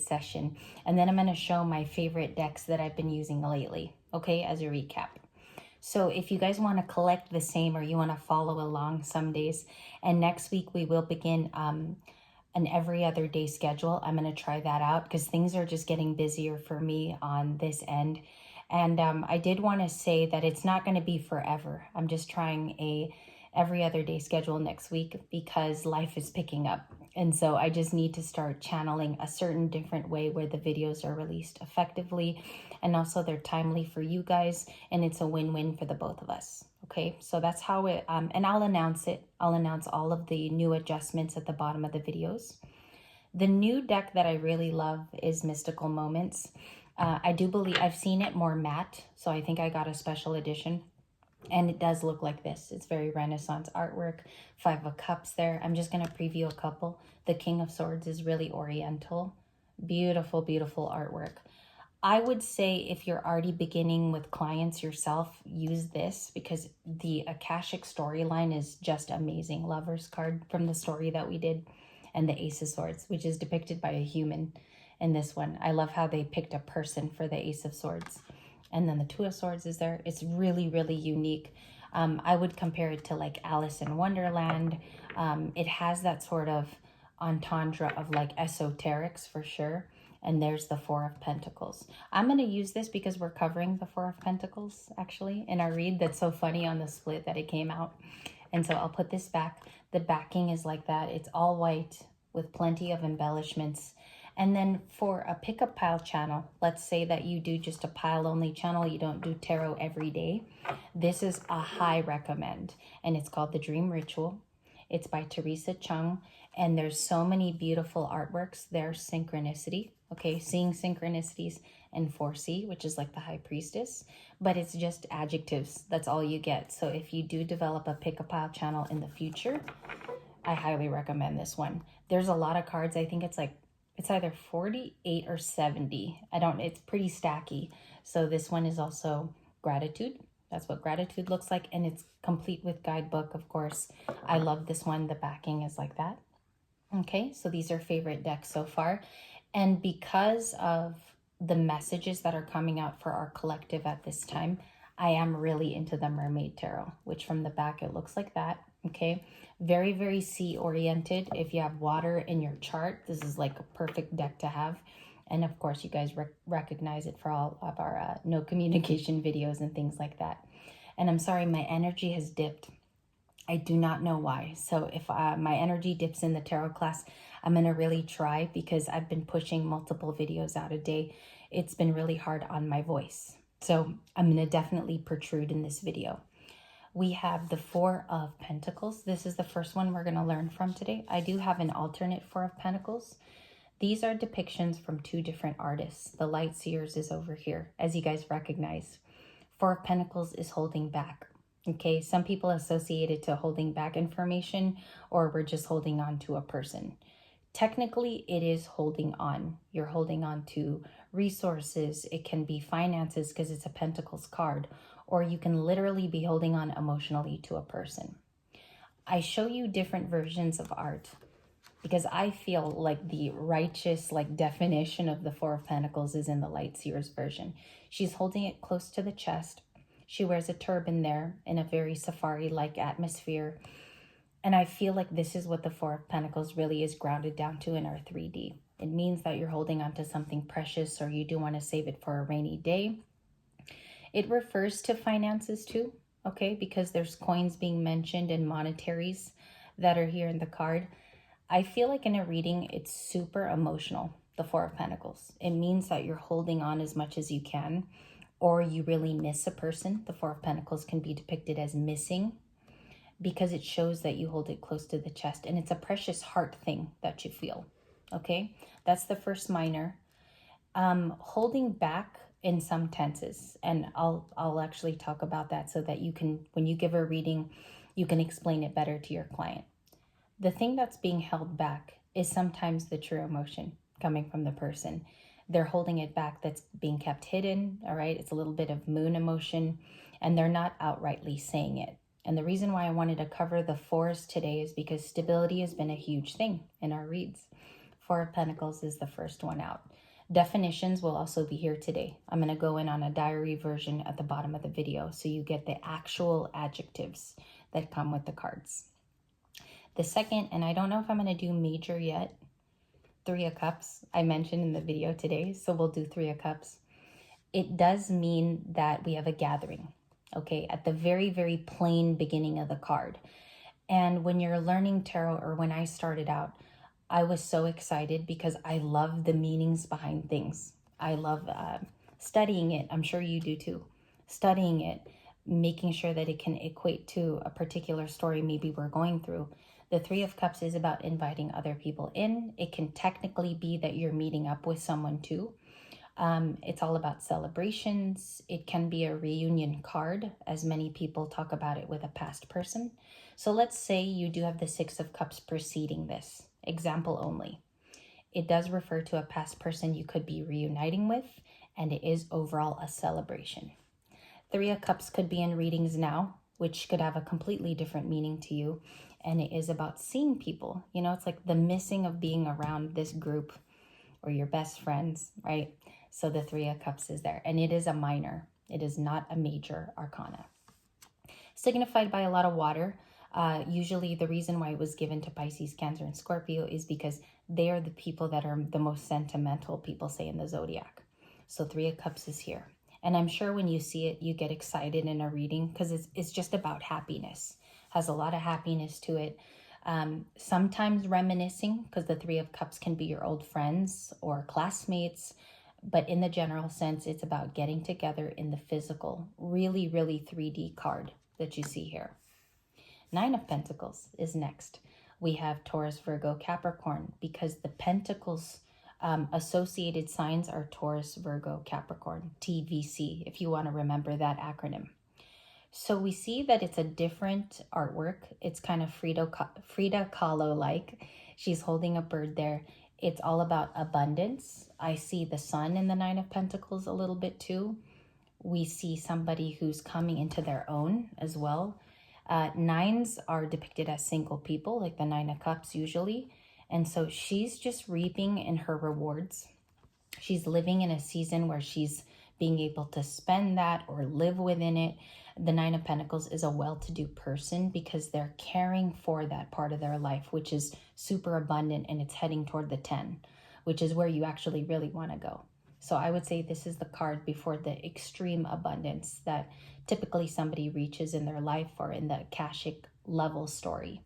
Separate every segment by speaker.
Speaker 1: session. And then I'm going to show my favorite decks that I've been using lately, okay, as a recap. So if you guys want to collect the same or you want to follow along some days, and next week we will begin an every other day schedule. I'm going to try that out because things are just getting busier for me on this end. And I did want to say that it's not going to be forever. I'm just trying a every other day schedule next week because life is picking up. And so I just need to start channeling a certain different way where the videos are released effectively and also they're timely for you guys, and it's a win-win for the both of us. Okay, so that's how it, and I'll announce it. I'll announce all of the new adjustments at the bottom of the videos. The new deck that I really love is Mystical Moments. I do believe I've seen it more matte, so I think I got a special edition. And it does look like this. It's very Renaissance artwork. 5 of Cups there. I'm just going to preview a couple. The King of Swords is really oriental. Beautiful, beautiful artwork. I would say if you're already beginning with clients yourself, use this because the Akashic storyline is just amazing. Lover's card from the story that we did, and the Ace of Swords, which is depicted by a human in this one. I love how they picked a person for the Ace of Swords. And then the Two of Swords is there. It's really, really unique. I would compare it to like Alice in Wonderland. It has that sort of entendre of like esoterics for sure. And there's the Four of Pentacles. I'm going to use this because we're covering the Four of Pentacles actually in our read. That's so funny on the split that it came out. And so I'll put this back. The backing is like that. It's all white with plenty of embellishments. And then for a pick-up pile channel, let's say that you do just a pile-only channel, you don't do tarot every day. This is a high recommend, and it's called The Dream Ritual. It's by Teresa Chung, and there's so many beautiful artworks. There's Synchronicity, okay, Seeing Synchronicities, and 4C, which is like the High Priestess, but it's just adjectives. That's all you get. So if you do develop a pick-up pile channel in the future, I highly recommend this one. There's a lot of cards. I think it's either 48 or 70. It's pretty stacky. So this one is also Gratitude. That's what Gratitude looks like. And it's complete with guidebook, of course. I love this one. The backing is like that. Okay, so these are favorite decks so far. And because of the messages that are coming out for our collective at this time, I am really into the Mermaid Tarot, which from the back, it looks like that. Okay, very, very sea oriented. If you have water in your chart, this is like a perfect deck to have. And of course, you guys recognize it for all of our no communication videos and things like that. And I'm sorry, my energy has dipped. I do not know why. So if my energy dips in the tarot class, I'm going to really try because I've been pushing multiple videos out a day. It's been really hard on my voice. So I'm going to definitely protrude in this video. We have the Four of Pentacles. This is the first one we're going to learn from today. I do have an alternate Four of Pentacles. These are depictions from 2 different artists. The Light Seers is over here, as you guys recognize. Four of Pentacles is holding back. Okay, some people associate it to holding back information, or we're just holding on to a person. Technically, it is holding on. You're holding on to resources. It can be finances because it's a Pentacles card, or you can literally be holding on emotionally to a person. I show you different versions of art because I feel like the righteous definition of the Four of Pentacles is in the Light Seers version. She's holding it close to the chest. She wears a turban there in a very safari-like atmosphere. And I feel like this is what the Four of Pentacles really is grounded down to in our 3D. It means that you're holding on to something precious, or you do want to save it for a rainy day. It refers to finances too, okay, because there's coins being mentioned and monetaries that are here in the card. I feel like in a reading, it's super emotional, the Four of Pentacles. It means that you're holding on as much as you can, or you really miss a person. The Four of Pentacles can be depicted as missing because it shows that you hold it close to the chest, and it's a precious heart thing that you feel, okay? That's the first minor. Holding back in some tenses, and I'll actually talk about that so that you can, when you give a reading, you can explain it better to your client. The thing that's being held back is sometimes the true emotion coming from the person. They're holding it back, that's being kept hidden, all right? It's a little bit of moon emotion, and they're not outrightly saying it. And the reason why I wanted to cover the fours today is because stability has been a huge thing in our reads. Four of Pentacles is the first one out. Definitions will also be here today. I'm going to go in on a diary version at the bottom of the video so you get the actual adjectives that come with the cards. The second, and I don't know if I'm going to do major yet, Three of Cups, I mentioned in the video today, so we'll do Three of Cups. It does mean that we have a gathering, okay, at the very, very plain beginning of the card. And when you're learning tarot, or when I started out, I was so excited because I love the meanings behind things. I love studying it. I'm sure you do too. Studying it, making sure that it can equate to a particular story maybe we're going through. The Three of Cups is about inviting other people in. It can technically be that you're meeting up with someone too. It's all about celebrations. It can be a reunion card, as many people talk about it with a past person. So let's say you do have the Six of Cups preceding this. Example only. It does refer to a past person you could be reuniting with, and it is overall a celebration. Three of Cups could be in readings now, which could have a completely different meaning to you. And it is about seeing people. You know, it's like the missing of being around this group or your best friends, right? So the Three of Cups is there. And it is a minor. It is not a major arcana. Signified by a lot of water. Usually the reason why it was given to Pisces, Cancer, and Scorpio is because they are the people that are the most sentimental, people say, in the zodiac. So Three of Cups is here. And I'm sure when you see it, you get excited in a reading because it's just about happiness. Has a lot of happiness to it. Sometimes reminiscing, because the Three of Cups can be your old friends or classmates. But in the general sense, it's about getting together in the physical, really, really 3D card that you see here. Nine of Pentacles is next. We have Taurus, Virgo, Capricorn, because the Pentacles associated signs are Taurus, Virgo, Capricorn, TVC, if you want to remember that acronym. So we see that it's a different artwork. It's kind of Frida Kahlo-like. She's holding a bird there. It's all about abundance. I see the sun in the Nine of Pentacles a little bit too. We see somebody who's coming into their own as well. Nines are depicted as single people, like the Nine of Cups usually. And so she's just reaping in her rewards. She's living in a season where she's being able to spend that or live within it. The Nine of Pentacles is a well-to-do person because they're caring for that part of their life, which is super abundant, and it's heading toward the 10, which is where you actually really want to go. So I would say this is the card before the extreme abundance that typically somebody reaches in their life or in the Akashic level story.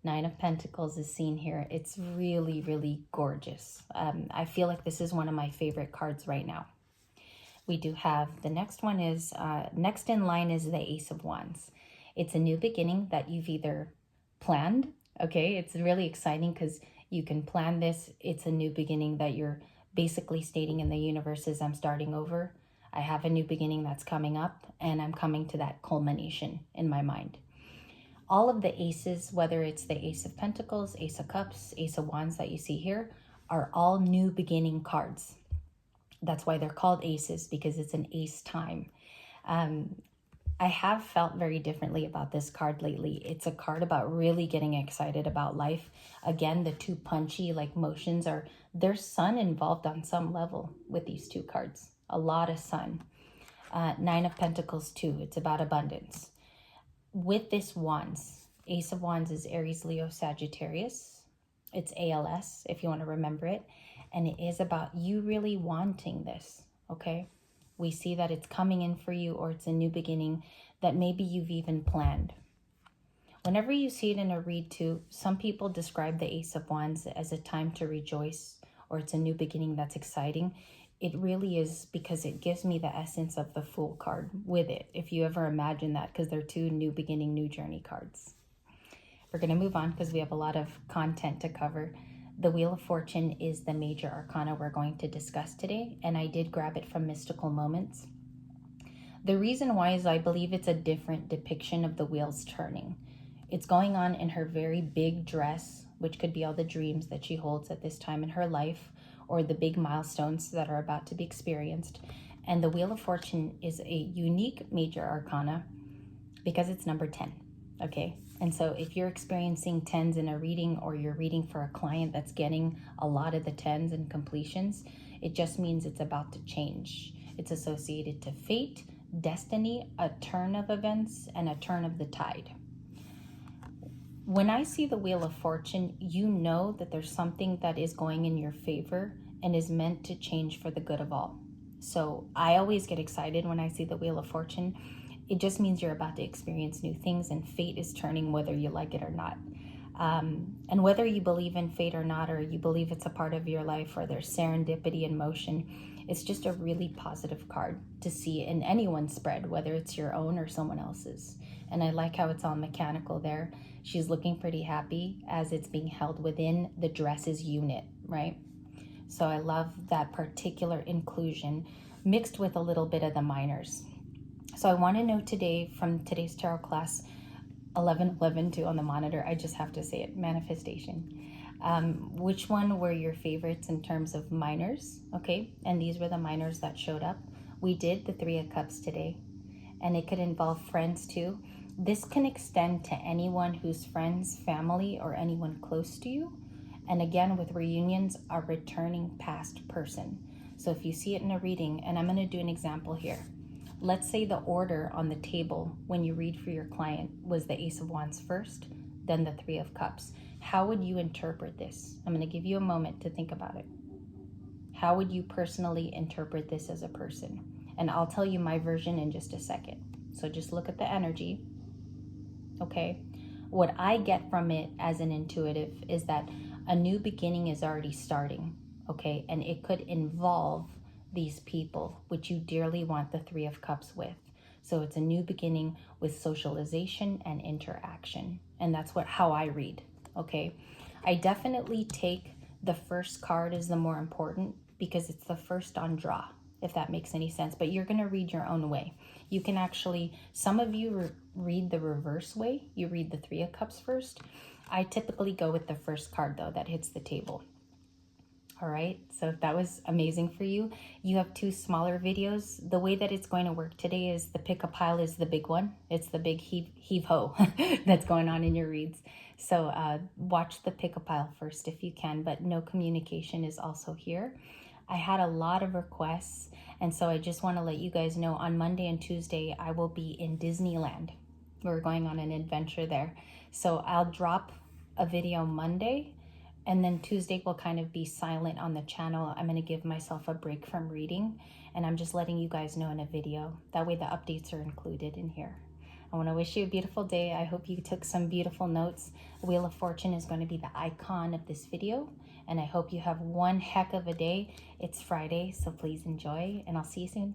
Speaker 1: Nine of Pentacles is seen here. It's really, really gorgeous. I feel like this is one of my favorite cards right now. We do have, the next one is, next in line is the Ace of Wands. It's a new beginning that you've either planned, okay? It's really exciting because you can plan this. It's a new beginning that you're basically stating in the universe is I'm starting over. I have a new beginning that's coming up, and I'm coming to that culmination in my mind. All of the aces, whether it's the Ace of Pentacles, Ace of Cups, Ace of Wands that you see here, are all new beginning cards. That's why they're called aces, because it's an ace time. I have felt very differently about this card lately. It's a card about really getting excited about life. Again, the two punchy like motions are, there's sun involved on some level with these two cards. A lot of sun. Nine of Pentacles too. It's about abundance. With this Wands, Ace of Wands is Aries, Leo, Sagittarius. It's ALS, if you want to remember it. And it is about you really wanting this, okay? We see that it's coming in for you, or it's a new beginning that maybe you've even planned. Whenever you see it in a read too, some people describe the Ace of Wands as a time to rejoice, or it's a new beginning that's exciting. It really is, because it gives me the essence of the Fool card with it, if you ever imagine that, because they're two new beginning, new journey cards. We're going to move on because we have a lot of content to cover. The Wheel of Fortune is the major arcana we're going to discuss today, and I did grab it from Mystical Moments. The reason why is I believe it's a different depiction of the wheels turning. It's going on in her very big dress, which could be all the dreams that she holds at this time in her life, or the big milestones that are about to be experienced. And the Wheel of Fortune is a unique major arcana because it's number 10, okay? And so if you're experiencing 10s in a reading, or you're reading for a client that's getting a lot of the 10s and completions, it just means it's about to change. It's associated to fate, destiny, a turn of events, and a turn of the tide. When I see the Wheel of Fortune, you know that there's something that is going in your favor and is meant to change for the good of all. So I always get excited when I see the Wheel of Fortune. It just means you're about to experience new things, and fate is turning whether you like it or not. And whether you believe in fate or not, or you believe it's a part of your life, or there's serendipity in motion, it's just a really positive card to see in anyone's spread, whether it's your own or someone else's. And I like how it's all mechanical there. She's looking pretty happy as it's being held within the dresses unit, right? So I love that particular inclusion mixed with a little bit of the minors. So I want to know today, from today's tarot class, 1111 on the monitor, I just have to say it, manifestation. Which one were your favorites in terms of minors? Okay, and these were the minors that showed up. We did the 3 of Cups today, and it could involve friends too. This can extend to anyone who's friends, family, or anyone close to you. And again, with reunions, a returning past person. So if you see it in a reading, and I'm going to do an example here. Let's say the order on the table when you read for your client was the Ace of Wands first, then the 3 of Cups. How would you interpret this? I'm going to give you a moment to think about it. How would you personally interpret this as a person? And I'll tell you my version in just a second. So just look at the energy. Okay. What I get from it as an intuitive is that a new beginning is already starting. Okay. And it could involve these people, which you dearly want the 3 of Cups with. So it's a new beginning with socialization and interaction. And that's how I read. Okay. I definitely take the first card as the more important because it's the first on draw, if that makes any sense. But you're going to read your own way. You can actually, some of you read the reverse way. You read the 3 of Cups first. I typically go with the first card, though, that hits the table. All right, so if that was amazing for you, you have 2 smaller videos. The way that it's going to work today is the pick a pile is the big one. It's the big heave ho that's going on in your reads. So watch the pick a pile first if you can, but no communication is also here. I had a lot of requests, and so I just want to let you guys know on Monday and Tuesday, I will be in Disneyland. We're going on an adventure there. So I'll drop a video Monday, and then Tuesday will kind of be silent on the channel. I'm going to give myself a break from reading, and I'm just letting you guys know in a video. That way the updates are included in here. I want to wish you a beautiful day. I hope you took some beautiful notes. Wheel of Fortune is going to be the icon of this video, and I hope you have one heck of a day. It's Friday, so please enjoy, and I'll see you soon.